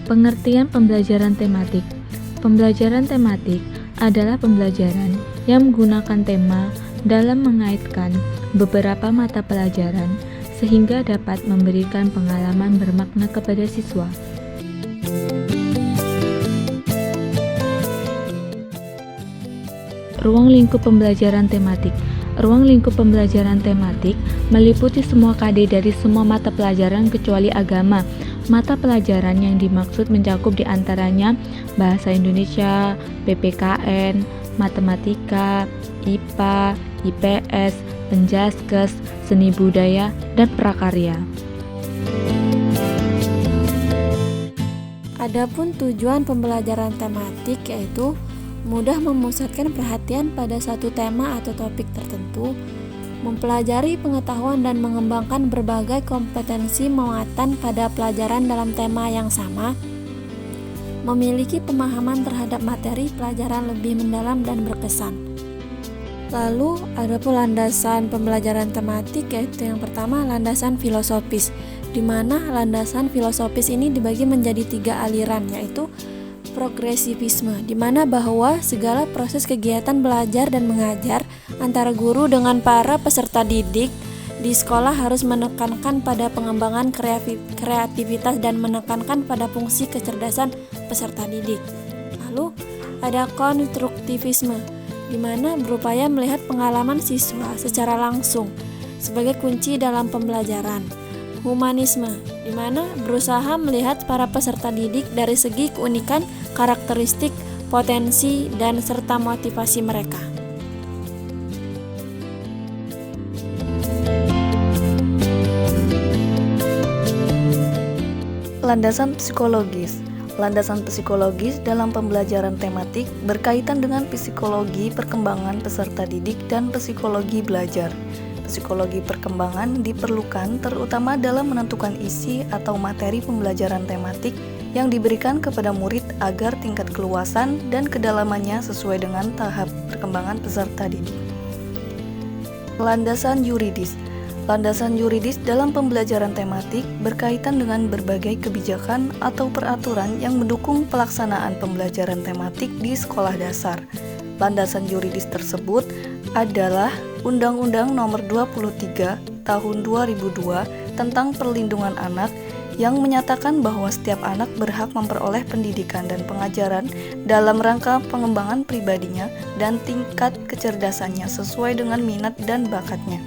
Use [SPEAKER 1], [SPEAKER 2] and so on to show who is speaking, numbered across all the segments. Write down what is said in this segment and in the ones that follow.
[SPEAKER 1] Pengertian pembelajaran tematik. Pembelajaran tematik adalah pembelajaran yang menggunakan tema dalam mengaitkan beberapa mata pelajaran sehingga dapat memberikan pengalaman bermakna kepada siswa. Ruang lingkup pembelajaran tematik. Ruang lingkup pembelajaran tematik meliputi semua KD dari semua mata pelajaran kecuali agama. Mata pelajaran yang dimaksud mencakup diantaranya Bahasa Indonesia, PPKN, Matematika, IPA, IPS, Penjaskes, Seni Budaya, dan Prakarya.
[SPEAKER 2] Adapun tujuan pembelajaran tematik yaitu mudah memusatkan perhatian pada satu tema atau topik tertentu, mempelajari pengetahuan dan mengembangkan berbagai kompetensi muatan pada pelajaran dalam tema yang sama, memiliki pemahaman terhadap materi pelajaran lebih mendalam dan berkesan. Lalu ada pun landasan pembelajaran tematik, yaitu yang pertama landasan filosofis, di mana landasan filosofis ini dibagi menjadi 3 aliran, yaitu progresivisme, di mana bahwa segala proses kegiatan belajar dan mengajar antara guru dengan para peserta didik di sekolah harus menekankan pada pengembangan kreativitas dan menekankan pada fungsi kecerdasan peserta didik. Lalu ada konstruktivisme, di mana berupaya melihat pengalaman siswa secara langsung sebagai kunci dalam pembelajaran. Humanisme, di mana berusaha melihat para peserta didik dari segi keunikan, karakteristik, potensi, dan serta motivasi mereka.
[SPEAKER 3] Landasan psikologis. Landasan psikologis dalam pembelajaran tematik berkaitan dengan psikologi perkembangan peserta didik dan psikologi belajar. Psikologi perkembangan diperlukan terutama dalam menentukan isi atau materi pembelajaran tematik yang diberikan kepada murid agar tingkat keluasan dan kedalamannya sesuai dengan tahap perkembangan peserta didik. Landasan yuridis. Landasan yuridis dalam pembelajaran tematik berkaitan dengan berbagai kebijakan atau peraturan yang mendukung pelaksanaan pembelajaran tematik di sekolah dasar. Landasan yuridis tersebut adalah Undang-Undang Nomor 23 Tahun 2002 tentang Perlindungan Anak yang menyatakan bahwa setiap anak berhak memperoleh pendidikan dan pengajaran dalam rangka pengembangan pribadinya dan tingkat kecerdasannya sesuai dengan minat dan bakatnya.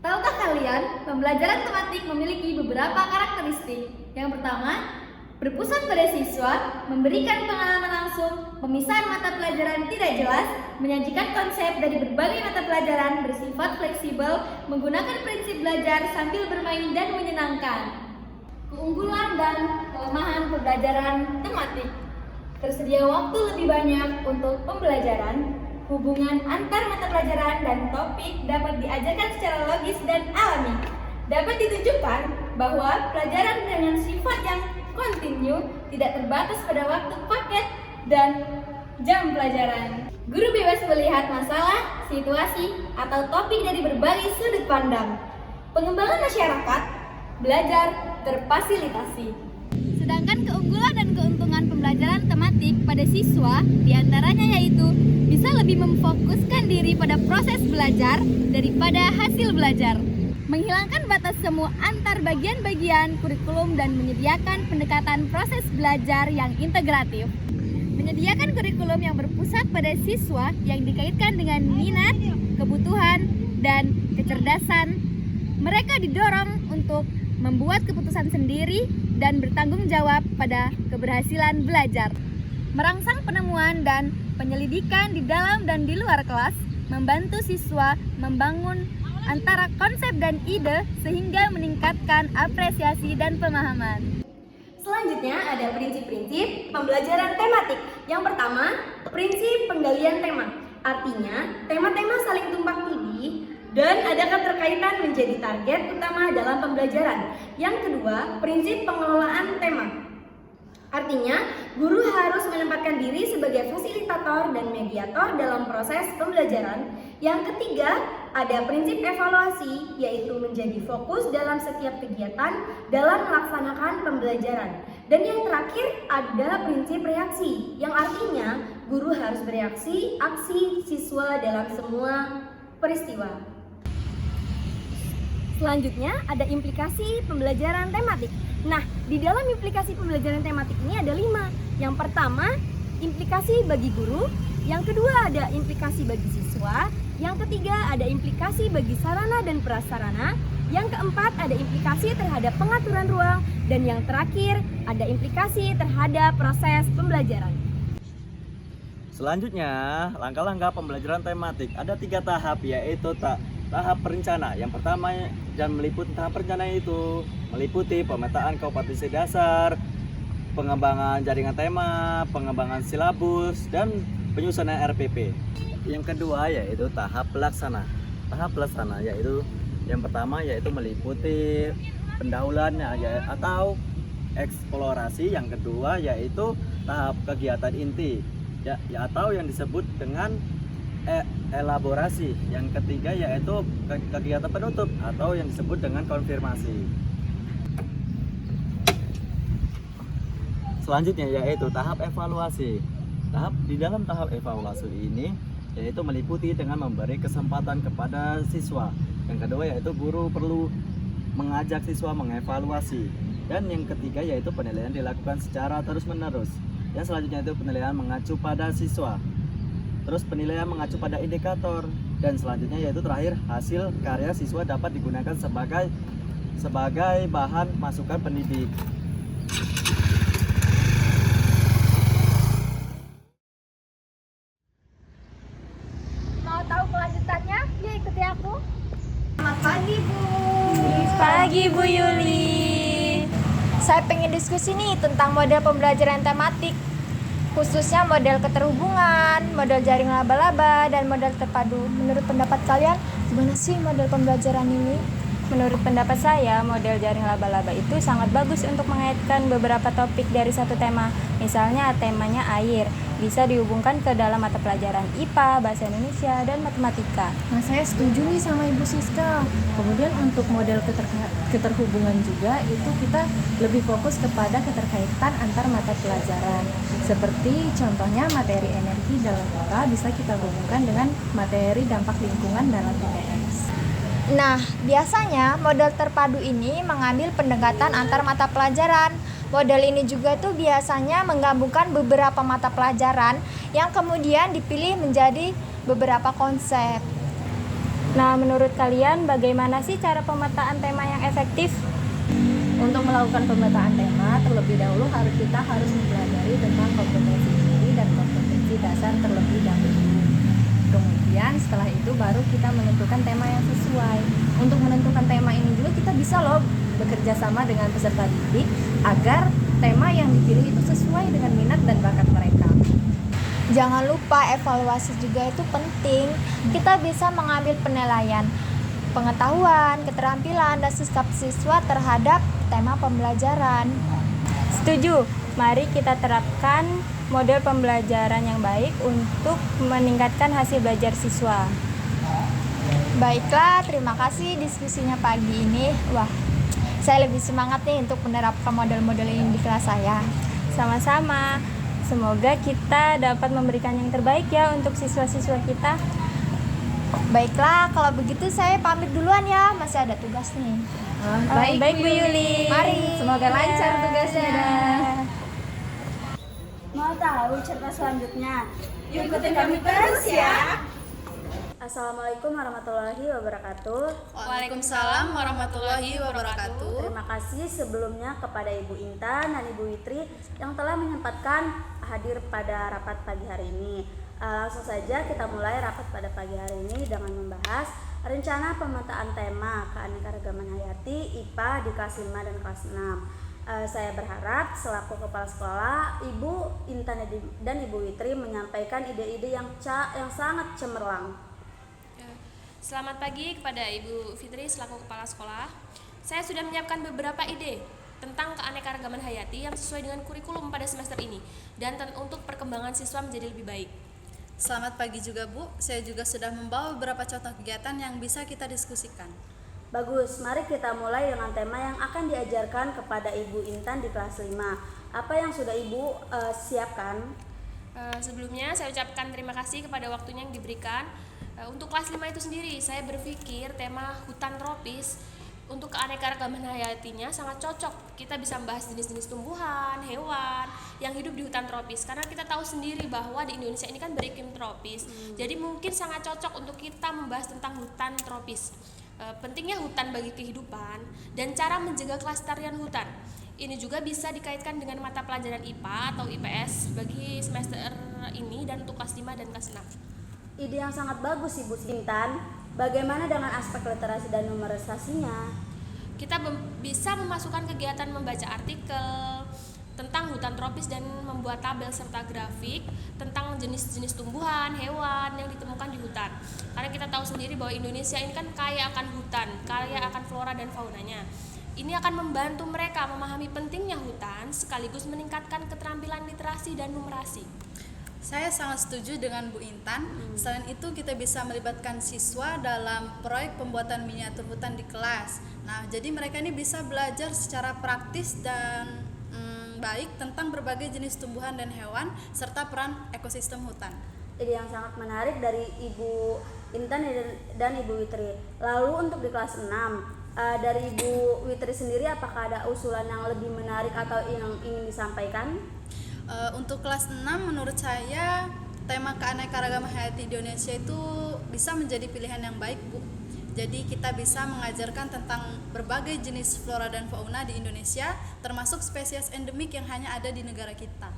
[SPEAKER 4] Tahukah kalian, pembelajaran tematik memiliki beberapa karakteristik. Yang pertama, berpusat pada siswa, memberikan pengalaman langsung, pemisahan mata pelajaran tidak jelas, menyajikan konsep dari berbagai mata pelajaran, bersifat fleksibel, menggunakan prinsip belajar sambil bermain dan menyenangkan. Keunggulan dan kelemahan pembelajaran tematik. Tersedia waktu lebih banyak untuk pembelajaran, hubungan antar mata pelajaran dan topik dapat diajarkan secara logis dan alami. Dapat ditunjukkan bahwa pelajaran dengan sifat yang kontinu tidak terbatas pada waktu paket dan jam pelajaran. Guru bebas melihat masalah, situasi, atau topik dari berbagai sudut pandang. Pengembangan masyarakat, belajar terfasilitasi. Sedangkan keunggulan dan keuntungan pembelajaran tematik pada siswa diantaranya yaitu bisa lebih memfokuskan diri pada proses belajar daripada hasil belajar, menghilangkan batas semu antar bagian-bagian kurikulum dan menyediakan pendekatan proses belajar yang integratif, menyediakan kurikulum yang berpusat pada siswa yang dikaitkan dengan minat, kebutuhan, dan kecerdasan. Mereka didorong untuk membuat keputusan sendiri dan bertanggung jawab pada keberhasilan belajar, merangsang penemuan dan penyelidikan di dalam dan di luar kelas, membantu siswa membangun antara konsep dan ide sehingga meningkatkan apresiasi dan pemahaman. Selanjutnya ada prinsip-prinsip pembelajaran tematik. Yang pertama, prinsip penggalian tema. Artinya, tema-tema saling tumpang tindih dan ada keterkaitan menjadi target utama dalam pembelajaran. Yang kedua, prinsip pengelolaan tema. Artinya, guru harus menempatkan diri sebagai fasilitator dan mediator dalam proses pembelajaran. Yang ketiga, Ada prinsip evaluasi, yaitu menjadi fokus dalam setiap kegiatan dalam melaksanakan pembelajaran. Dan yang terakhir ada prinsip reaksi, yang artinya guru harus bereaksi aksi siswa dalam semua peristiwa. Selanjutnya ada implikasi pembelajaran tematik. Nah, di dalam implikasi pembelajaran tematik ini ada 5. Yang pertama, implikasi bagi guru. Yang kedua ada implikasi bagi siswa. Yang ketiga ada implikasi bagi sarana dan prasarana. Yang keempat ada implikasi terhadap pengaturan ruang. Dan yang terakhir ada implikasi terhadap proses pembelajaran.
[SPEAKER 5] Selanjutnya, langkah-langkah pembelajaran tematik ada 3 tahap, yaitu tahap perencana. Yang pertama dan meliputi tahap perencana itu meliputi pemetaan kompetensi dasar, pengembangan jaringan tema, pengembangan silabus, dan penyusunan RPP. Yang kedua yaitu tahap pelaksana. Tahap pelaksana yaitu yang pertama yaitu meliputi pendahuluan atau eksplorasi. Yang kedua yaitu tahap kegiatan inti atau yang disebut dengan elaborasi. Yang ketiga yaitu kegiatan penutup atau yang disebut dengan konfirmasi. Selanjutnya yaitu tahap evaluasi. Di dalam tahap evaluasi ini yaitu meliputi dengan memberi kesempatan kepada siswa. Yang kedua yaitu guru perlu mengajak siswa mengevaluasi. Dan yang ketiga yaitu penilaian dilakukan secara terus-menerus. Yang selanjutnya itu penilaian mengacu pada siswa. Terus penilaian mengacu pada indikator. Dan selanjutnya yaitu terakhir hasil karya siswa dapat digunakan sebagai bahan masukan pendidik.
[SPEAKER 4] Mau tahu kelanjutannya? Ya ikuti aku. Selamat pagi, Bu.
[SPEAKER 2] Pagi Bu Yuli. Saya pengen diskusi nih tentang model pembelajaran tematik, khususnya model keterhubungan, model jaring laba-laba, dan model terpadu. Menurut pendapat kalian, gimana sih model pembelajaran ini? Menurut pendapat saya, model jaring laba-laba itu sangat bagus untuk mengaitkan beberapa topik dari satu tema. Misalnya temanya air, bisa dihubungkan ke dalam mata pelajaran IPA, Bahasa Indonesia, dan Matematika.
[SPEAKER 6] Nah, saya setuju nih sama Ibu Siska. Kemudian untuk model keterhubungan juga itu kita lebih fokus kepada keterkaitan antar mata pelajaran. Seperti contohnya materi energi dalam kota bisa kita hubungkan dengan materi dampak lingkungan dalam IPS.
[SPEAKER 2] Nah, biasanya model terpadu ini mengambil pendekatan antar mata pelajaran. Model ini juga tuh biasanya menggabungkan beberapa mata pelajaran yang kemudian dipilih menjadi beberapa konsep. Nah, menurut kalian bagaimana sih cara pemetaan tema yang efektif?
[SPEAKER 6] Untuk melakukan pemetaan tema, terlebih dahulu kita harus mempelajari tentang kompetensi inti dan kompetensi dasar terlebih dahulu. Kemudian setelah itu baru kita menentukan tema yang sesuai. Untuk menentukan tema ini juga kita bisa loh bekerja sama dengan peserta didik agar tema yang dipilih itu sesuai dengan minat dan bakat mereka.
[SPEAKER 2] Jangan lupa evaluasi juga itu penting. Kita bisa mengambil penilaian pengetahuan, keterampilan, dan sikap siswa terhadap tema pembelajaran. Setuju? Mari kita terapkan model pembelajaran yang baik untuk meningkatkan hasil belajar siswa. Baiklah, terima kasih diskusinya pagi ini. Wah, saya lebih semangat nih untuk menerapkan model-model ini di kelas saya. Sama-sama. Semoga kita dapat memberikan yang terbaik ya untuk siswa-siswa kita. Baiklah, kalau begitu saya pamit duluan ya. Masih ada tugas nih.
[SPEAKER 6] Baik
[SPEAKER 2] Bu Yuli.
[SPEAKER 6] Mari. Semoga lancar tugasnya.
[SPEAKER 4] Mau tahu cerita selanjutnya? Yuk ikutin kami terus ya.
[SPEAKER 2] Assalamualaikum warahmatullahi wabarakatuh.
[SPEAKER 7] Waalaikumsalam warahmatullahi wabarakatuh.
[SPEAKER 2] Terima kasih sebelumnya kepada Ibu Intan dan Ibu Witri yang telah menyempatkan hadir pada rapat pagi hari ini. Langsung saja kita mulai rapat pada pagi hari ini dengan membahas rencana pemetaan tema keanekaragaman hayati IPA di kelas 5 dan kelas 6. Saya berharap selaku kepala sekolah, Ibu Intan dan Ibu Witri menyampaikan ide-ide yang sangat cemerlang.
[SPEAKER 7] Selamat pagi kepada Ibu Fitri selaku kepala sekolah. Saya sudah menyiapkan beberapa ide tentang keanekaragaman hayati yang sesuai dengan kurikulum pada semester ini dan untuk perkembangan siswa menjadi lebih baik.
[SPEAKER 8] Selamat pagi juga Bu, saya juga sudah membawa beberapa contoh kegiatan yang bisa kita diskusikan.
[SPEAKER 9] Bagus, mari kita mulai dengan tema yang akan diajarkan kepada Ibu Intan di kelas 5. Apa yang sudah Ibu siapkan?
[SPEAKER 7] Sebelumnya saya ucapkan terima kasih kepada waktunya yang diberikan. Untuk kelas 5 itu sendiri, saya berpikir tema hutan tropis untuk keanekaragaman hayatinya sangat cocok. Kita bisa membahas jenis-jenis tumbuhan, hewan yang hidup di hutan tropis. Karena kita tahu sendiri bahwa di Indonesia ini kan beriklim tropis. Jadi mungkin sangat cocok untuk kita membahas tentang hutan tropis. Pentingnya hutan bagi kehidupan dan cara menjaga kelestarian hutan. Ini juga bisa dikaitkan dengan mata pelajaran IPA atau IPS bagi semester ini dan untuk kelas 5 dan kelas 6.
[SPEAKER 9] Ide yang sangat bagus Ibu Intan. Bagaimana dengan aspek literasi dan numerisasinya?
[SPEAKER 7] Kita bisa memasukkan kegiatan membaca artikel tentang hutan tropis dan membuat tabel serta grafik tentang jenis-jenis tumbuhan, hewan yang ditemukan di hutan. Karena kita tahu sendiri bahwa Indonesia ini kan kaya akan hutan, kaya akan flora dan faunanya. Ini akan membantu mereka memahami pentingnya hutan sekaligus meningkatkan keterampilan literasi dan numerasi.
[SPEAKER 8] Saya sangat setuju dengan Bu Intan. Selain itu kita bisa melibatkan siswa dalam proyek pembuatan miniatur hutan di kelas. Nah, jadi mereka ini bisa belajar secara praktis dan baik tentang berbagai jenis tumbuhan dan hewan serta peran ekosistem hutan.
[SPEAKER 9] Ide yang sangat menarik dari Ibu Intan dan Ibu Witri. Lalu untuk di kelas 6, dari Ibu Witri sendiri apakah ada usulan yang lebih menarik atau yang ingin disampaikan?
[SPEAKER 8] Untuk kelas 6 menurut saya tema keanekaragaman hayati Indonesia itu bisa menjadi pilihan yang baik Bu. Jadi kita bisa mengajarkan tentang berbagai jenis flora dan fauna di Indonesia termasuk spesies endemik yang hanya ada di negara kita.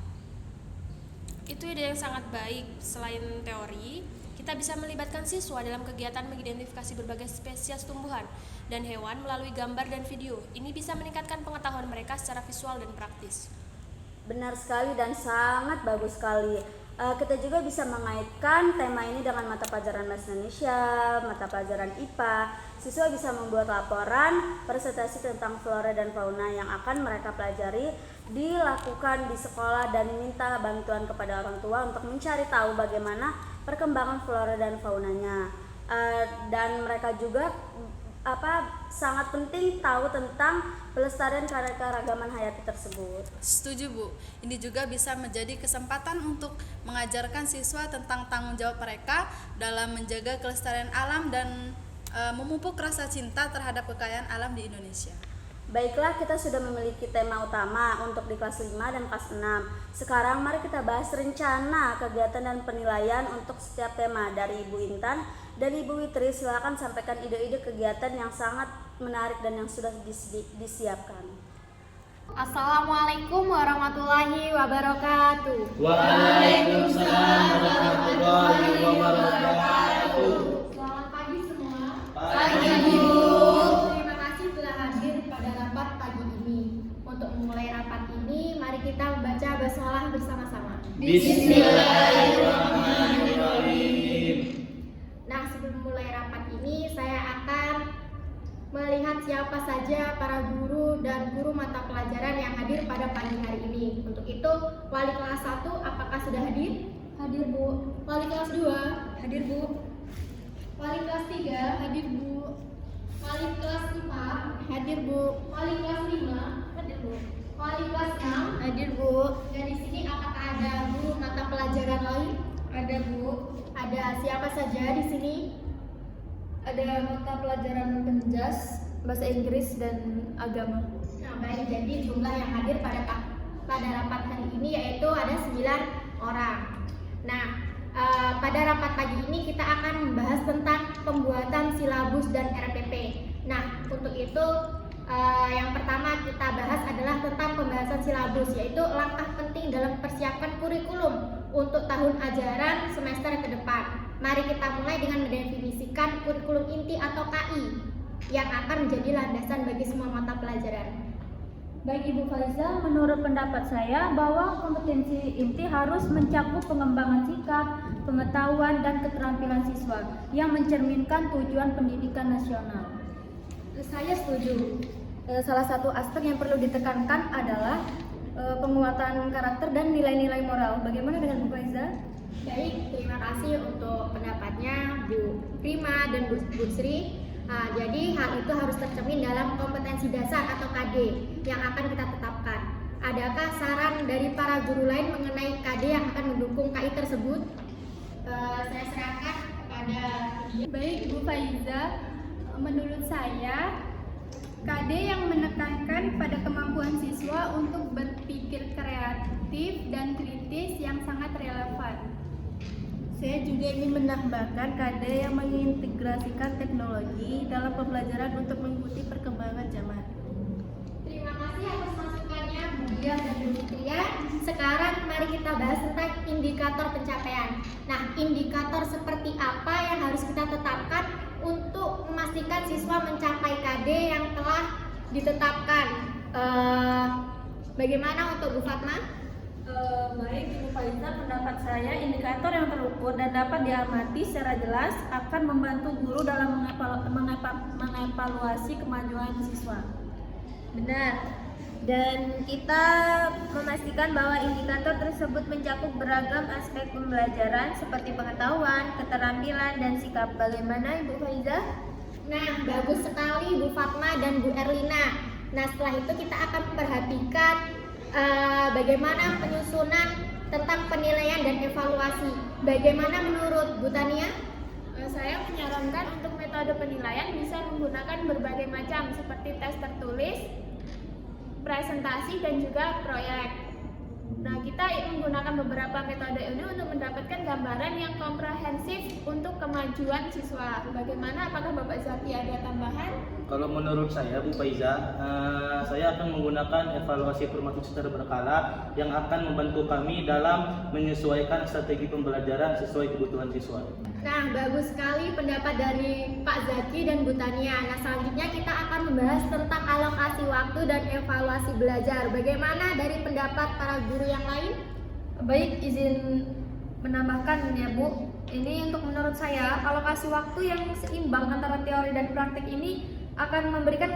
[SPEAKER 7] Itu ide yang sangat baik. Selain teori, kita bisa melibatkan siswa dalam kegiatan mengidentifikasi berbagai spesies tumbuhan dan hewan melalui gambar dan video. Ini bisa meningkatkan pengetahuan mereka secara visual dan praktis.
[SPEAKER 9] Benar sekali dan sangat bagus sekali. Kita juga bisa mengaitkan tema ini dengan mata pelajaran Bahasa Indonesia, mata pelajaran IPA. Siswa bisa membuat laporan presentasi tentang flora dan fauna yang akan mereka pelajari, dilakukan di sekolah dan minta bantuan kepada orang tua untuk mencari tahu bagaimana perkembangan flora dan faunanya. Dan mereka juga sangat penting tahu tentang pelestarian keanekaragaman hayati tersebut.
[SPEAKER 8] Setuju Bu, ini juga bisa menjadi kesempatan untuk mengajarkan siswa tentang tanggung jawab mereka dalam menjaga kelestarian alam dan memupuk rasa cinta terhadap kekayaan alam di Indonesia.
[SPEAKER 9] Baiklah, kita sudah memiliki tema utama untuk di kelas 5 dan kelas 6. Sekarang mari kita bahas rencana, kegiatan dan penilaian untuk setiap tema dari Ibu Intan dan Ibu Witri. Silakan sampaikan ide-ide kegiatan yang sangat menarik dan yang sudah disiapkan.
[SPEAKER 4] Assalamualaikum warahmatullahi wabarakatuh.
[SPEAKER 5] Waalaikumsalam warahmatullahi wabarakatuh.
[SPEAKER 4] Selamat pagi semua.
[SPEAKER 5] Pagi, Bu.
[SPEAKER 4] Terima kasih telah hadir pada rapat pagi ini. Untuk memulai rapat ini, mari kita membaca basmalah bersama-sama.
[SPEAKER 5] Bismillahirrahmanirrahim.
[SPEAKER 4] Nah, sebelum mulai rapat ini, saya akan melihat siapa saja para guru dan guru mata pelajaran yang hadir pada pagi hari ini. Untuk itu, wali kelas 1 apakah sudah hadir? Hadir, Bu. Wali kelas 2? Hadir, Bu. Wali kelas 3? Hadir, Bu. Wali kelas 4? Hadir, Bu. Wali kelas 5? Hadir, Bu. Wali kelas 6? Hadir, Bu. Dan di sini apakah ada guru mata pelajaran lain? Ada, Bu. Ada siapa saja di sini? Ada mata pelajaran penjas, bahasa Inggris dan agama. Nah, baik, jadi jumlah yang hadir pada rapat hari ini yaitu ada 9 orang. Nah, pada rapat pagi ini kita akan membahas tentang pembuatan silabus dan RPP. Nah, untuk itu yang pertama kita bahas adalah tentang pembahasan silabus, yaitu langkah penting dalam persiapan kurikulum untuk tahun ajaran semester ke depan. Mari kita mulai dengan mendefinisikan kurikulum inti atau KI yang akan menjadi landasan bagi semua mata pelajaran.
[SPEAKER 10] Baik Ibu Faiza, menurut pendapat saya bahwa kompetensi inti harus mencakup pengembangan sikap, pengetahuan, dan keterampilan siswa yang mencerminkan tujuan pendidikan nasional.
[SPEAKER 4] Saya setuju.
[SPEAKER 10] Salah satu aspek yang perlu ditekankan adalah penguatan karakter dan nilai-nilai moral. Bagaimana dengan Bu Faiza?
[SPEAKER 11] Baik, terima kasih untuk pendapatnya Bu Prima dan Bu Sri. Jadi hal itu harus tercermin dalam kompetensi dasar atau KD yang akan kita tetapkan. Adakah saran dari para guru lain mengenai KD yang akan mendukung KI tersebut? Saya serahkan kepada
[SPEAKER 10] Baik Bu Faiza, menurut saya KD yang menekankan pada kemampuan siswa untuk berpikir kreatif dan kritis yang sangat relevan.
[SPEAKER 12] Saya juga ingin menambahkan KD yang mengintegrasikan teknologi dalam pembelajaran untuk mengikuti perkembangan zaman.
[SPEAKER 11] Terima kasih atas masukannya Bu Dia dan Bu Fitria. Sekarang mari kita bahas tentang indikator pencapaian. Nah, indikator seperti apa yang harus kita tetapkan untuk memastikan siswa mencapai KD yang telah ditetapkan? Bagaimana untuk Bu Fatma?
[SPEAKER 12] Baik, Ibu Faiza, pendapat saya indikator yang terukur dan dapat diamati secara jelas akan membantu guru dalam mengevaluasi kemajuan siswa.
[SPEAKER 10] Benar. Dan kita memastikan bahwa indikator tersebut mencakup beragam aspek pembelajaran seperti pengetahuan, keterampilan, dan sikap. Bagaimana Ibu Faiza?
[SPEAKER 11] Nah, bagus sekali Bu Fatma dan Bu Erlina. Nah, setelah itu kita akan perhatikan bagaimana penyusunan tentang penilaian dan evaluasi. Bagaimana menurut Bu Tania?
[SPEAKER 10] Saya menyarankan untuk metode penilaian bisa menggunakan berbagai macam seperti tes tertulis, presentasi, dan juga proyek. Nah, kita menggunakan beberapa metode ini untuk mendapatkan gambaran yang komprehensif untuk kemajuan siswa. Bagaimana? Apakah Bapak Zaki ada tambahan?
[SPEAKER 13] Kalau menurut saya, Bu Faiza, saya akan menggunakan evaluasi formatif secara berkala yang akan membantu kami dalam menyesuaikan strategi pembelajaran sesuai kebutuhan siswa.
[SPEAKER 11] Nah, bagus sekali pendapat dari Pak Zaki dan Bu Tania. Nah, selanjutnya kita akan membahas tentang alokasi waktu dan evaluasi belajar. Bagaimana dari pendapat para guru yang lain?
[SPEAKER 10] Baik, izin menambahkan ya Bu. Ini untuk menurut saya, alokasi waktu yang seimbang antara teori dan praktik ini akan memberikan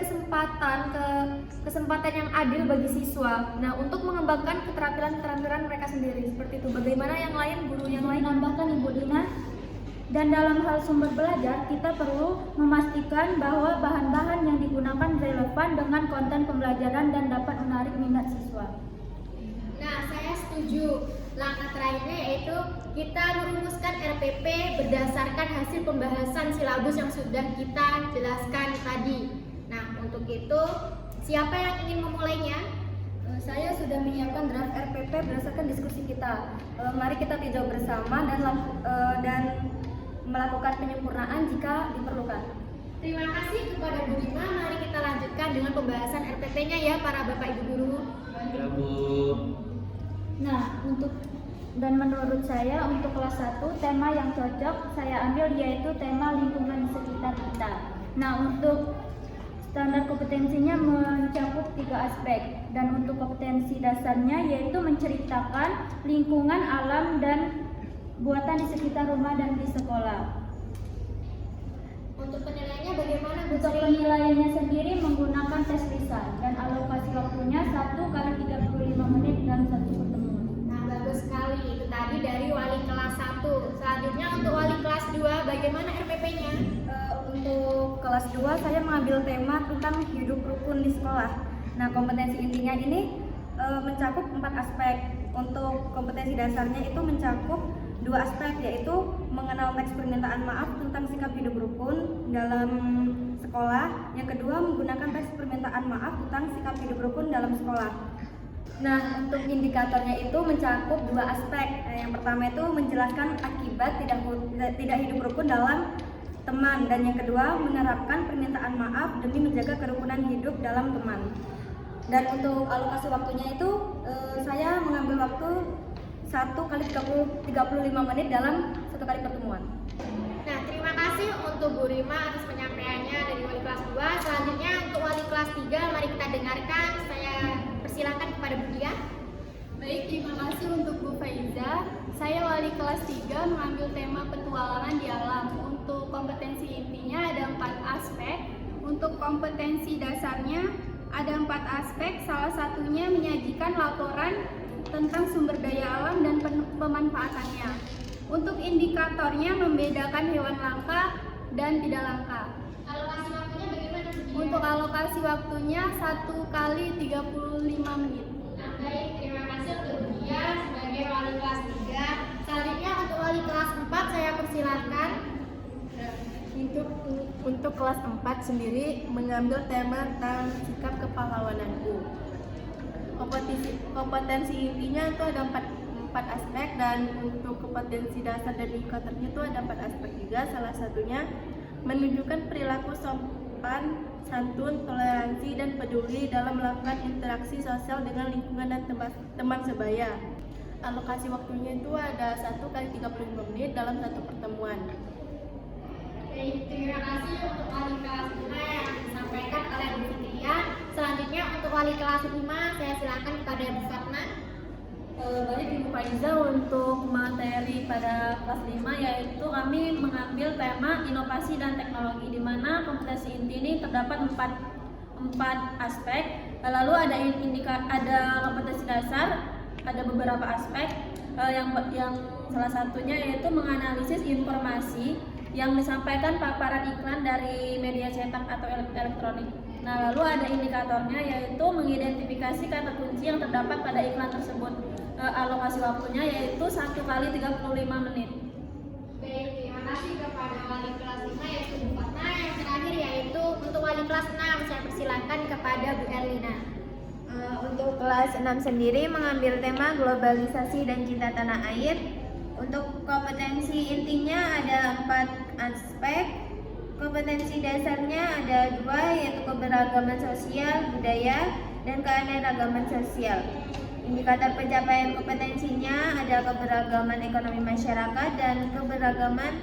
[SPEAKER 10] kesempatan yang adil bagi siswa. Nah, untuk mengembangkan keterampilan mereka sendiri. Seperti itu. Bagaimana yang lain, guru yang lain?
[SPEAKER 12] Menambahkan Ibu Dina. Dan dalam hal sumber belajar, kita perlu memastikan bahwa bahan-bahan yang digunakan relevan dengan konten pembelajaran dan dapat menarik minat siswa.
[SPEAKER 11] Nah, saya setuju. Langkah terakhirnya yaitu kita merumuskan RPP berdasarkan hasil pembahasan silabus yang sudah kita jelaskan tadi. Nah, untuk itu siapa yang ingin memulainya?
[SPEAKER 12] Saya sudah menyiapkan draft RPP berdasarkan diskusi kita. Mari kita tinjau bersama dan melakukan penyempurnaan jika diperlukan.
[SPEAKER 11] Terima kasih kepada Bu Rima. Mari kita lanjutkan dengan pembahasan RPP-nya ya para Bapak Ibu guru.
[SPEAKER 13] Ya, Bu.
[SPEAKER 12] Nah, menurut saya untuk kelas 1 tema yang cocok saya ambil yaitu tema lingkungan di sekitar kita. Nah, untuk standar kompetensinya mencakup 3 aspek dan untuk kompetensi dasarnya yaitu menceritakan lingkungan alam dan buatan di sekitar rumah dan di sekolah.
[SPEAKER 11] Untuk penilaiannya bagaimana Bu
[SPEAKER 12] Untuk
[SPEAKER 11] Sri?
[SPEAKER 12] penilaiannya sendiri menggunakan tes lisan dan alokasi waktunya 1 kali 35 menit dalam 1 pertemuan.
[SPEAKER 11] Nah, bagus sekali. Itu tadi dari wali kelas 1. Selanjutnya untuk wali kelas 2 bagaimana RPP-nya?
[SPEAKER 12] Untuk kelas 2 saya mengambil tema tentang hidup rukun di sekolah. Nah, kompetensi intinya ini mencakup 4 aspek. Untuk kompetensi dasarnya itu mencakup 2 aspek, yaitu mengenal teks permintaan maaf tentang sikap hidup rukun dalam sekolah. Yang kedua, menggunakan teks permintaan maaf tentang sikap hidup rukun dalam sekolah. Nah, untuk indikatornya itu mencakup 2 aspek. Yang pertama itu menjelaskan akibat tidak hidup rukun dalam teman, dan yang kedua menerapkan permintaan maaf demi menjaga kerukunan hidup dalam teman. Dan untuk alokasi waktunya itu saya mengambil waktu 1 kali 35 menit dalam 1 kali pertemuan.
[SPEAKER 11] Nah, terima kasih untuk Bu Rima atas penyampaiannya dari wali kelas 2. Selanjutnya untuk wali kelas 3, mari kita dengarkan. Saya persilakan kepada Bu Dia.
[SPEAKER 10] Baik, terima kasih untuk Bu Faiza. Saya wali kelas 3 mengambil tema petualangan di alam. Untuk kompetensi intinya ada 4 aspek. Untuk kompetensi dasarnya ada 4 aspek. Salah satunya menyajikan laporan tentang sumber daya alam dan pemanfaatannya. Untuk indikatornya membedakan hewan langka dan tidak langka.
[SPEAKER 11] Alokasi waktunya bagaimana?
[SPEAKER 10] Untuk alokasi waktunya 1 kali 35 menit.
[SPEAKER 11] Nah, baik, terima kasih untuk dia sebagai wali kelas 3. Selanjutnya untuk wali kelas 4 saya persilahkan.
[SPEAKER 14] Untuk kelas 4 sendiri mengambil tema tentang sikap kepahlawananku. Kompetensi intinya itu ada empat aspek, dan untuk kompetensi dasar dan indikatornya itu ada 4 aspek juga. Salah satunya menunjukkan perilaku sopan, santun, toleransi, dan peduli dalam melakukan interaksi sosial dengan lingkungan dan teman sebaya. Alokasi waktunya itu ada 1 kali 35 menit dalam satu pertemuan.
[SPEAKER 11] Baik, terima kasih untuk wali kelas 5 yang disampaikan oleh Bu Fitria. Selanjutnya untuk wali kelas 5 saya silakan kepada Bu Fatma.
[SPEAKER 12] Baik Ibu Faiza, untuk materi pada kelas 5 yaitu kami mengambil tema inovasi dan teknologi, di mana kompetensi inti ini terdapat 4 aspek. Lalu ada kompetensi dasar, ada beberapa aspek yang salah satunya yaitu menganalisis informasi yang disampaikan paparan iklan dari media cetak atau elektronik. Nah, lalu ada indikatornya yaitu mengidentifikasi kata kunci yang terdapat pada iklan tersebut. Alokasi waktunya yaitu 1 kali 35 menit.
[SPEAKER 11] Baik, terima kasih kepada wali kelas 5 yaitu Bu Fatma. Yang terakhir yaitu untuk wali kelas 6 saya persilakan kepada Bu Erlina.
[SPEAKER 15] Untuk kelas 6 sendiri mengambil tema globalisasi dan cinta tanah air. Untuk kompetensi intinya ada 4 aspek. Kompetensi dasarnya ada 2, yaitu keberagaman sosial, budaya, dan keanekaragaman sosial. Indikator pencapaian kompetensinya ada keberagaman ekonomi masyarakat dan keberagaman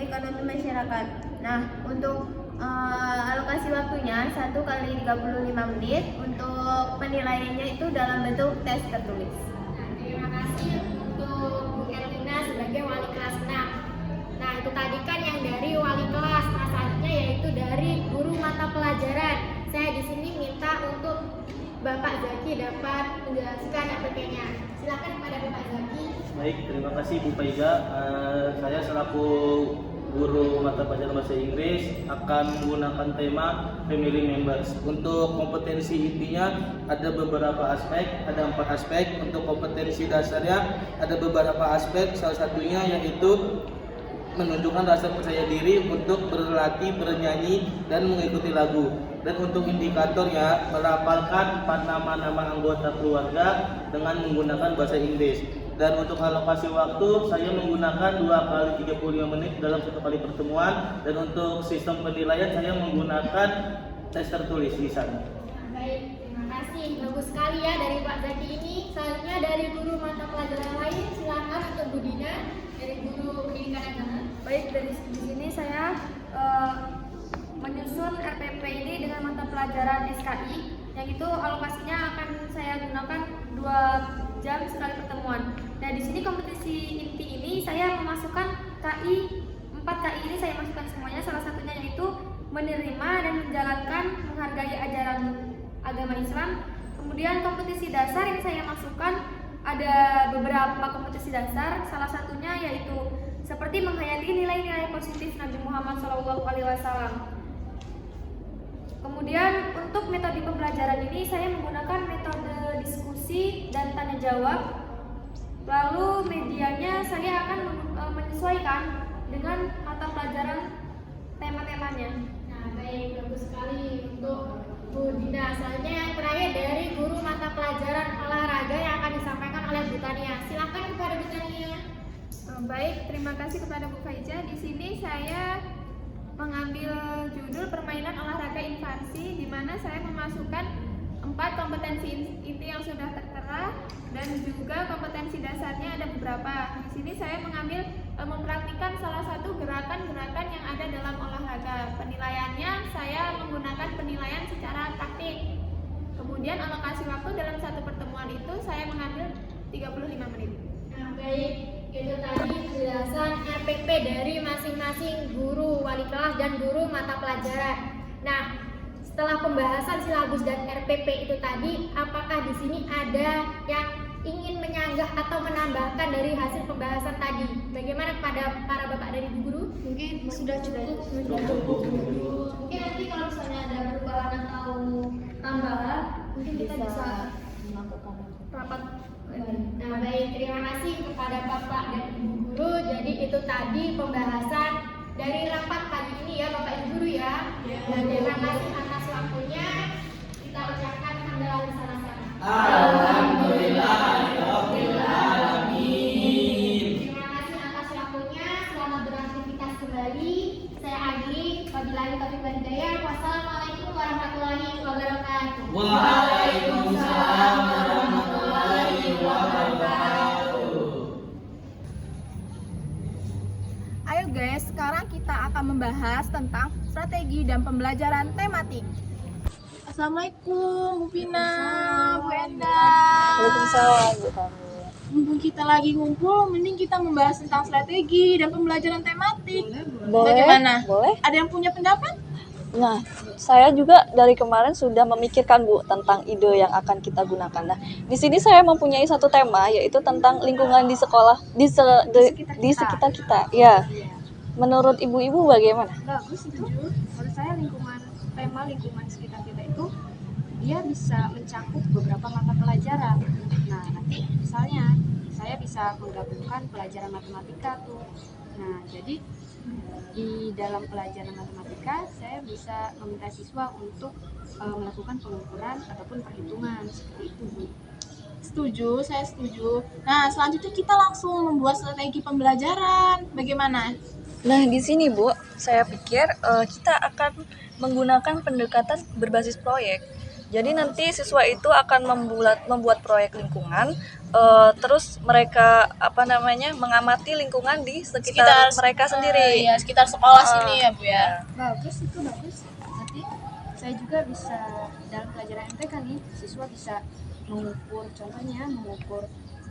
[SPEAKER 15] ekonomi masyarakat. Nah, untuk alokasi waktunya 1 kali 35 menit. Untuk penilaiannya itu dalam bentuk tes tertulis.
[SPEAKER 11] Terima kasih untuk Bu Erlina sebagai wali kelas 6. Nah, itu tadi kan yang dari wali kelas. Nah, selanjutnya yaitu dari guru mata pelajaran. Saya di sini minta untuk Bapak Zaki dapat menjelaskan RPP-nya. Silakan kepada Bapak Zaki.
[SPEAKER 13] Baik, terima kasih Bu Faiza. Saya selaku guru mata pelajaran bahasa Inggris akan menggunakan tema family members. Untuk kompetensi intinya ada beberapa aspek, ada 4 aspek. Untuk kompetensi dasarnya ada beberapa aspek, salah satunya yaitu menunjukkan rasa percaya diri untuk berlatih, bernyanyi, dan mengikuti lagu. Dan untuk indikatornya melafalkan 4 nama-nama anggota keluarga dengan menggunakan bahasa Inggris. Dan untuk alokasi waktu saya menggunakan 2 kali 35 menit dalam 1 kali pertemuan. Dan untuk sistem penilaian saya menggunakan tes tertulis di sana.
[SPEAKER 11] Baik, terima kasih. Bagus sekali ya dari Pak Zaki ini. Selanjutnya dari guru mata pelajaran lain, silakan untuk Bu Dina dari guru pendidikan agama.
[SPEAKER 12] Baik, dari sini saya menyusun RPP ini dengan mata pelajaran SKI, yang itu alokasinya akan saya gunakan 2 jam sekali pertemuan. Nah, di sini kompetisi inti ini saya memasukkan KI, 4 KI ini saya masukkan semuanya. Salah satunya yaitu menerima dan menjalankan menghargai ajaran agama Islam. Kemudian kompetisi dasar ini saya masukkan ada beberapa kompetisi dasar. Salah satunya yaitu seperti menghayati nilai-nilai positif Nabi Muhammad SAW. Kemudian untuk metode pembelajaran ini saya menggunakan metode diskusi dan tanya jawab. Lalu medianya saya akan menyesuaikan dengan mata pelajaran tema-temanya.
[SPEAKER 11] Nah, baik, bagus sekali untuk Bu Dina. Selanjutnya yang terakhir dari guru mata pelajaran olahraga yang akan disampaikan oleh Bu Tania. Silakan kepada Bu Tania.
[SPEAKER 10] Baik, terima kasih kepada Bu Faiza. Di sini saya mengambil judul permainan olahraga infansi, di mana saya memasukkan 4 kompetensi inti yang sudah tertera dan juga kompetensi dasarnya ada beberapa. Di sini saya mengambil mempraktikkan salah satu gerakan-gerakan yang ada dalam olahraga. Penilaiannya saya menggunakan penilaian secara taktik. Kemudian alokasi waktu dalam satu pertemuan itu saya mengambil 35 menit.
[SPEAKER 11] Nah, baik, itu tadi penjelasan RPP dari masing-masing guru wali kelas dan guru mata pelajaran. Nah, setelah pembahasan silabus dan RPP itu tadi, apakah di sini ada yang ingin menyanggah atau menambahkan dari hasil pembahasan tadi? Bagaimana kepada para bapak dan ibu guru?
[SPEAKER 15] Mungkin sudah cukup. Mungkin nanti kalau misalnya ada perubahan atau tambahan, mungkin kita bisa
[SPEAKER 2] melakukan
[SPEAKER 11] rapat. Nah, baik, terima kasih kepada bapak dan ibu guru. Jadi itu tadi pembahasan dari rapat pagi ini ya bapak ibu guru ya. Dan terima kasih atas waktunya. Kita ucapkan hamdalah bersama-sama.
[SPEAKER 13] Alhamdulillahirabbil alamin.
[SPEAKER 11] Terima kasih atas waktunya. Selamat beraktivitas kembali. Saya Agi. Wabillahi taufiq wal hidayah. Wassalamualaikum warahmatullahi wabarakatuh.
[SPEAKER 13] Waalaikumsalam warahmatullahi wabarakatuh.
[SPEAKER 16] Ayo guys, sekarang kita akan membahas tentang strategi dan pembelajaran tematik. Assalamualaikum Bu Pina, Bu Endang.
[SPEAKER 3] Waalaikumsalam Bu Tami.
[SPEAKER 16] Mumpung kita lagi ngumpul, mending kita membahas tentang strategi dan pembelajaran tematik.
[SPEAKER 3] Boleh,
[SPEAKER 16] Bagaimana?
[SPEAKER 3] boleh.
[SPEAKER 16] Ada yang punya pendapat?
[SPEAKER 3] Nah, saya juga dari kemarin sudah memikirkan Bu tentang ide yang akan kita gunakan. Nah, di sini saya mempunyai satu tema yaitu tentang lingkungan di sekolah di sekitar kita. Ya. Menurut ibu-ibu bagaimana?
[SPEAKER 6] Bagus itu. Menurut saya tema lingkungan sekitar kita itu dia bisa mencakup beberapa mata pelajaran. Nah, nanti misalnya saya bisa menggabungkan pelajaran matematika tuh. Nah, jadi di dalam pelajaran matematika saya bisa meminta siswa untuk melakukan pengukuran ataupun perhitungan seperti itu, Bu.
[SPEAKER 16] Setuju, saya setuju. Nah, selanjutnya kita langsung membuat strategi pembelajaran. Bagaimana?
[SPEAKER 3] Nah, di sini Bu, saya pikir kita akan menggunakan pendekatan berbasis proyek. Jadi nanti siswa itu akan membuat proyek lingkungan, terus mereka mengamati lingkungan di sekitar mereka sendiri.
[SPEAKER 16] Ya, sekitar sekolah sini ya Bu ya.
[SPEAKER 6] Bagus, itu bagus. Nanti saya juga bisa dalam pelajaran MTK nih, siswa bisa mengukur, contohnya mengukur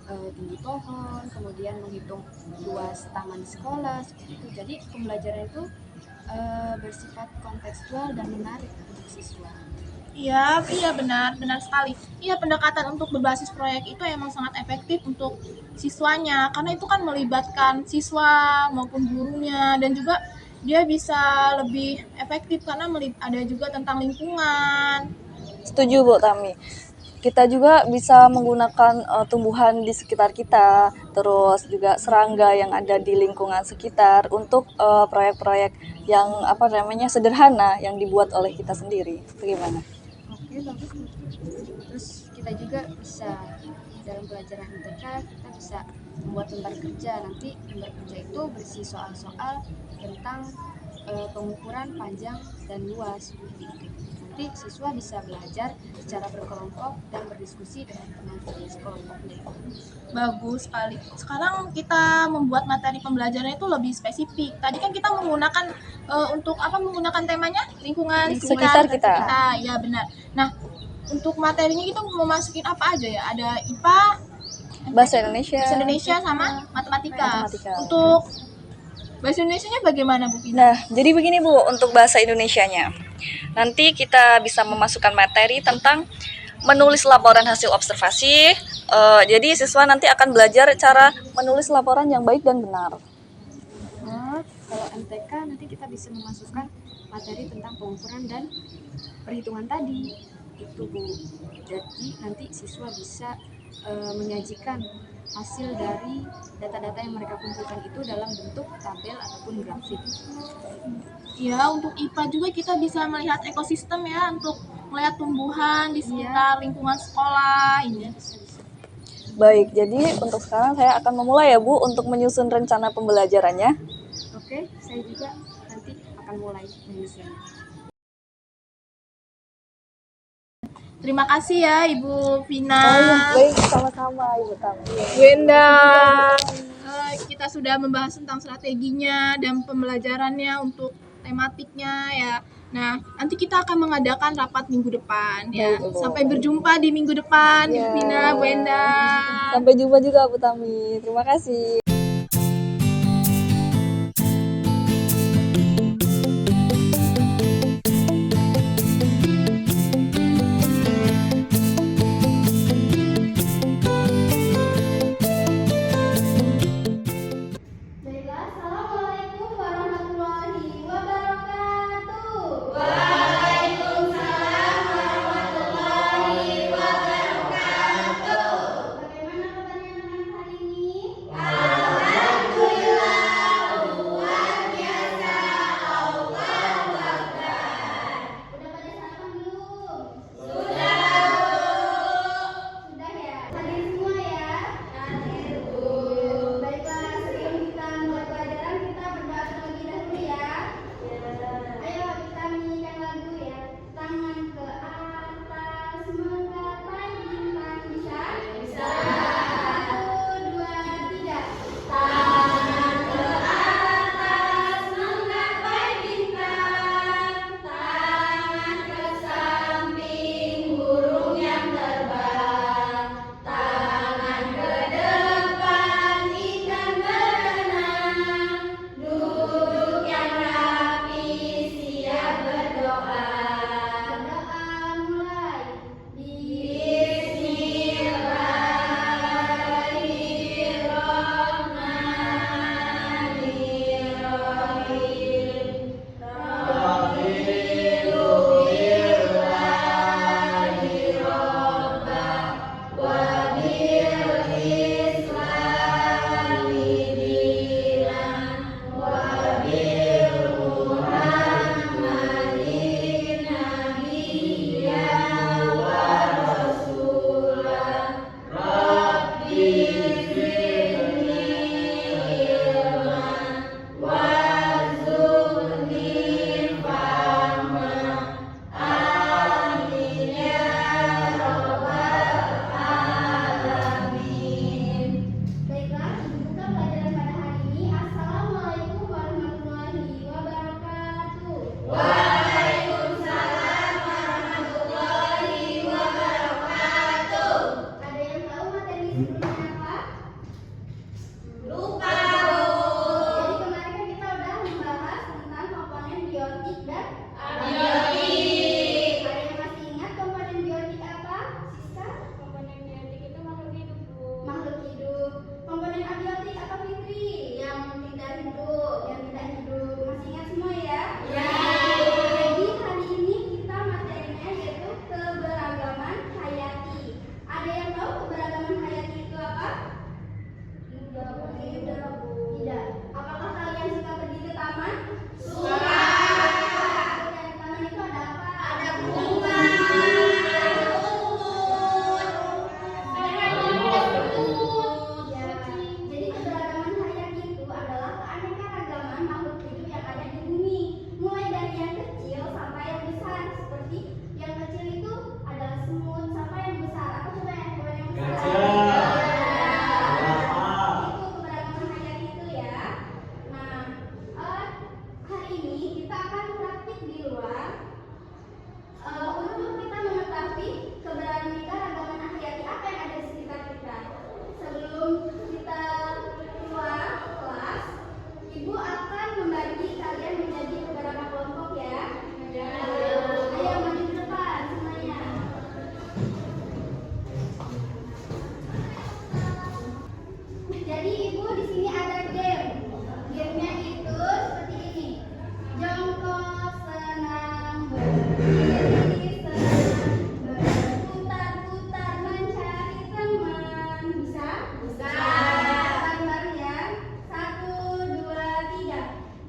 [SPEAKER 6] tinggi pohon, kemudian menghitung luas taman sekolah, seperti itu. Jadi pembelajaran itu bersifat kontekstual dan menarik untuk siswa.
[SPEAKER 16] Iya benar sekali. Iya, pendekatan untuk berbasis proyek itu emang sangat efektif untuk siswanya karena itu kan melibatkan siswa maupun gurunya dan juga dia bisa lebih efektif karena ada juga tentang lingkungan.
[SPEAKER 3] Setuju Bu Tami. Kita juga bisa menggunakan tumbuhan di sekitar kita, terus juga serangga yang ada di lingkungan sekitar untuk proyek-proyek yang sederhana yang dibuat oleh kita sendiri. Bagaimana?
[SPEAKER 6] Oke, bagus. Terus kita juga bisa dalam pelajaran MTK kita bisa membuat lembar kerja. Nanti lembar kerja itu berisi soal-soal tentang pengukuran panjang dan luas. Nanti siswa bisa belajar secara berkelompok dan berdiskusi dengan teman-teman sekelompoknya.
[SPEAKER 16] Bagus sekali. Sekarang kita membuat materi pembelajaran itu lebih spesifik. Tadi kan kita menggunakan menggunakan temanya lingkungan
[SPEAKER 3] sekitar kita.
[SPEAKER 16] Ya benar. Nah, untuk materinya kita mau masukin apa aja ya? Ada IPA,
[SPEAKER 3] Bahasa Indonesia
[SPEAKER 16] sama matematika. Untuk bahasa Indonesianya bagaimana Bu Pina?
[SPEAKER 3] Nah, jadi begini Bu, untuk bahasa Indonesianya. Nanti kita bisa memasukkan materi tentang menulis laporan hasil observasi. Jadi siswa nanti akan belajar cara menulis laporan yang baik dan benar.
[SPEAKER 6] Kalau MTK nanti kita bisa memasukkan materi tentang pengukuran dan perhitungan tadi. Itu Bu. Jadi nanti siswa bisa menyajikan hasil dari data-data yang mereka kumpulkan itu dalam bentuk tabel ataupun grafik.
[SPEAKER 16] Ya, untuk IPA juga kita bisa melihat ekosistem ya, untuk melihat tumbuhan di sekitar lingkungan sekolah ini.
[SPEAKER 3] Baik, jadi untuk sekarang saya akan memulai ya Bu untuk menyusun rencana pembelajarannya.
[SPEAKER 6] Oke, saya juga nanti akan mulai menyusun.
[SPEAKER 16] Terima kasih ya Ibu Vina.
[SPEAKER 3] Baik, sama-sama Ibu Tami.
[SPEAKER 16] Bu Endang. Kita sudah membahas tentang strateginya dan pembelajarannya untuk tematiknya ya. Nah, nanti kita akan mengadakan rapat minggu depan ya. Sampai berjumpa di minggu depan, Ibu Vina, Bu Endang.
[SPEAKER 3] Sampai jumpa juga Bu Tami. Terima kasih.
[SPEAKER 17] keragaman makhluk hidup yang ada di bumi, mulai dari yang kecil sampai yang besar. Seperti yang kecil itu adalah semut, sampai yang besar. Apa coba yang besar? Jadi Ibu di sini ada game. Gamenya itu seperti ini. Jongkok, senang, berdiri, senang, berputar-putar mencari teman. Bisa? Bisa. Bareng-bareng ya. 1, 2, 3.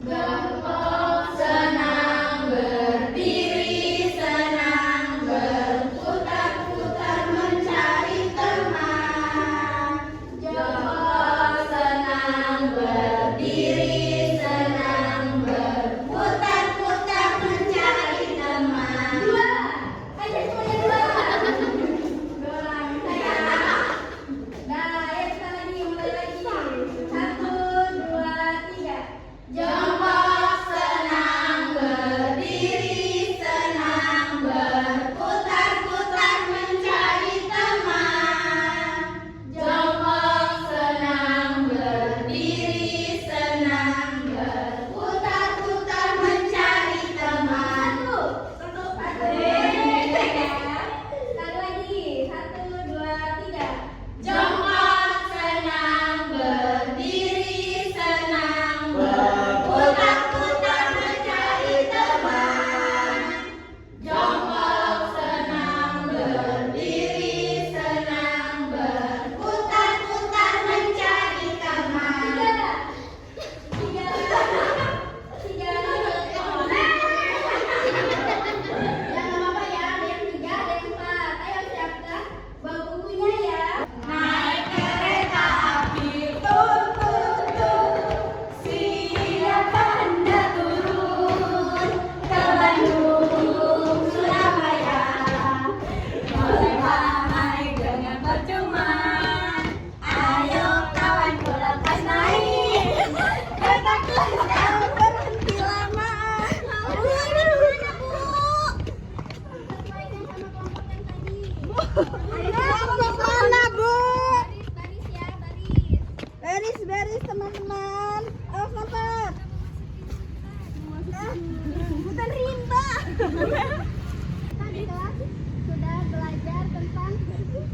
[SPEAKER 17] Jongkok, senang, berdiri, senang, berputar-putar mencari teman. Jongkok, senang, berdiri, senang, berputar-putar mencari teman. 2. Ayo semuanya 2. 2 orang. Nah, ayo kita lagi, mulai lagi. 1, 2, 3. Jongkok, senang, berdiri, senang, berputar-putar mencari teman. Jongkok, senang, berdiri, senang, berputar-putar mencari teman. Satu. Sekali lagi. 1, 2, 3. Jongkok, senang, berdiri, senang, berputar-putar mencari teman. Jongkok, senang, berdiri, senang, berputar-putar mencari teman. 3. 3. Jangan apa-apa ya, ada yang 3, ada yang 4. Ayo siapkan bawa bukunya ya. Naik kereta api, tut tut tut. Siapa hendak turun ke Bandung, Surabaya? Ramai dengan percuma. Ayo kawanku lepas naik. Kereta kelas jangan berhenti lama.
[SPEAKER 12] Baris teman-teman. Awas lompat. Bukan rimba.
[SPEAKER 17] Tadi kelas sudah belajar tentang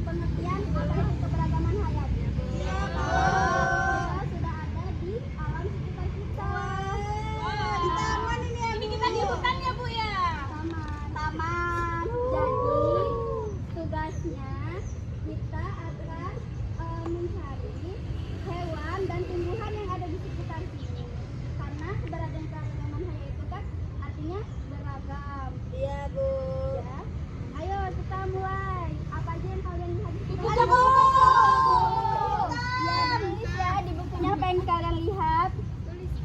[SPEAKER 17] pengertian atau keberagaman hayati. Kita sudah ada di alam sekitar kita.
[SPEAKER 12] Di taman ini ya. Ini kita di hutan ya, Bu ya?
[SPEAKER 17] Taman. Jadi tugasnya kita akan mencari hewan dan tumbuhan yang ada di sekitar sini. Karena keberadaan keragaman hayati itu kan artinya beragam.
[SPEAKER 12] Iya, Bu.
[SPEAKER 17] Ya. Ayo kita mulai. Apa aja yang kalian lihat di sini?
[SPEAKER 12] Ada buku.
[SPEAKER 17] Ya, tulis ya di bukunya apa yang kalian lihat.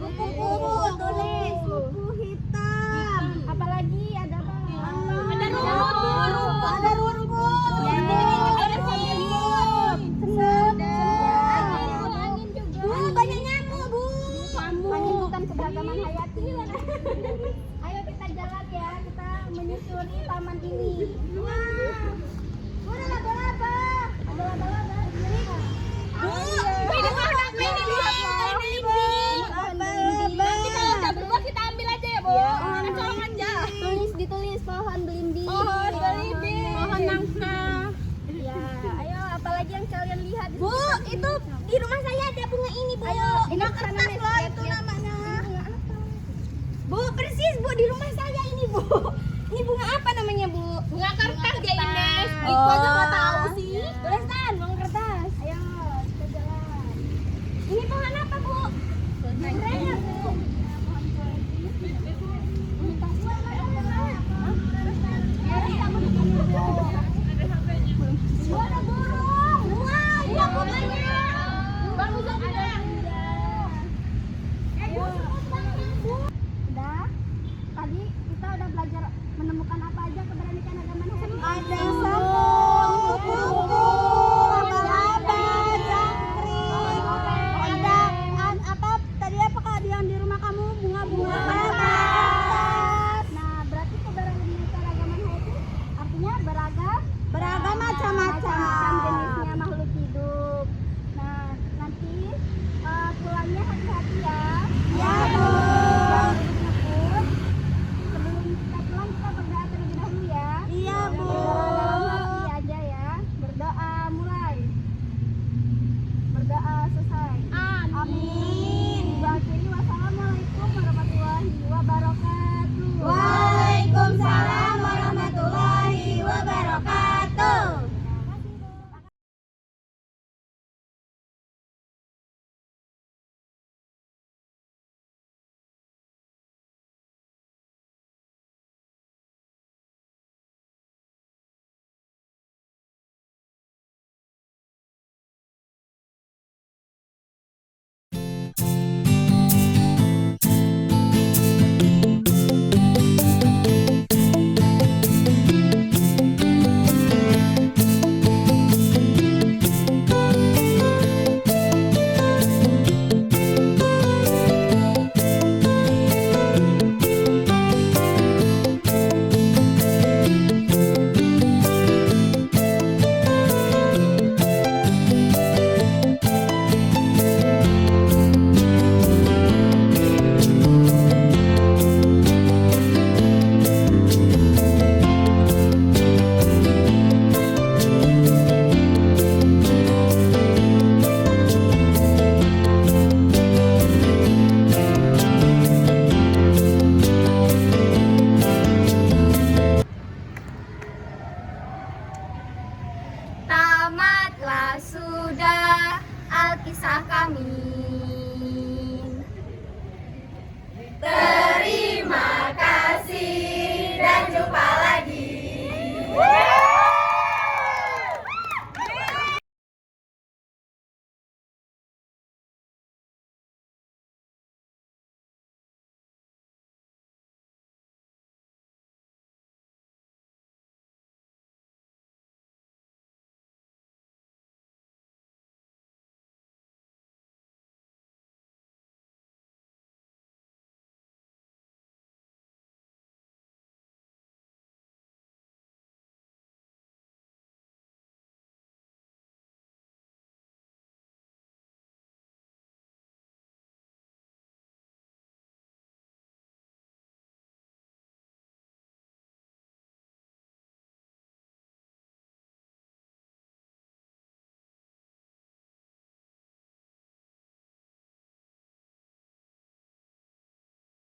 [SPEAKER 12] Buku biru, tulis. Buku hitam.
[SPEAKER 17] Apalagi ada apa?
[SPEAKER 12] Ada rumput. Ada rumput.
[SPEAKER 17] Ya,
[SPEAKER 12] ada semut.
[SPEAKER 17] Angin juga.
[SPEAKER 12] Bu, banyak nyamuk, Bu.
[SPEAKER 17] Menyembuhkan keberagaman hayati. Ayo kita jalan ya, kita menyusuri taman ini.
[SPEAKER 12] Wah.
[SPEAKER 17] Ada laba-laba. Ada laba-laba.
[SPEAKER 12] Ini warna ini, Bu.
[SPEAKER 17] Nanti kalau udah berubah kita ambil aja ya, Bu.
[SPEAKER 12] Colong aja.
[SPEAKER 17] Ditulis pohon belimbing.
[SPEAKER 12] Pohon belimbing. Pohon nangka.
[SPEAKER 17] Ya, ayo apalagi yang kalian lihat.
[SPEAKER 12] Bu, itu di rumah saya ada bunga ini, Bu.
[SPEAKER 17] Ayo,
[SPEAKER 12] Bunga kertas loh itu namanya. Bu, persis Bu di rumah saya ini, Bu. Ini bunga apa namanya, Bu?
[SPEAKER 17] Bunga kertas ya, Ines.
[SPEAKER 12] Itu aja nggak tahu sih.
[SPEAKER 17] Tulisan bunga kertas. Ayo, kita jalan.
[SPEAKER 12] Ini pohon apa, Bu?
[SPEAKER 17] Pohon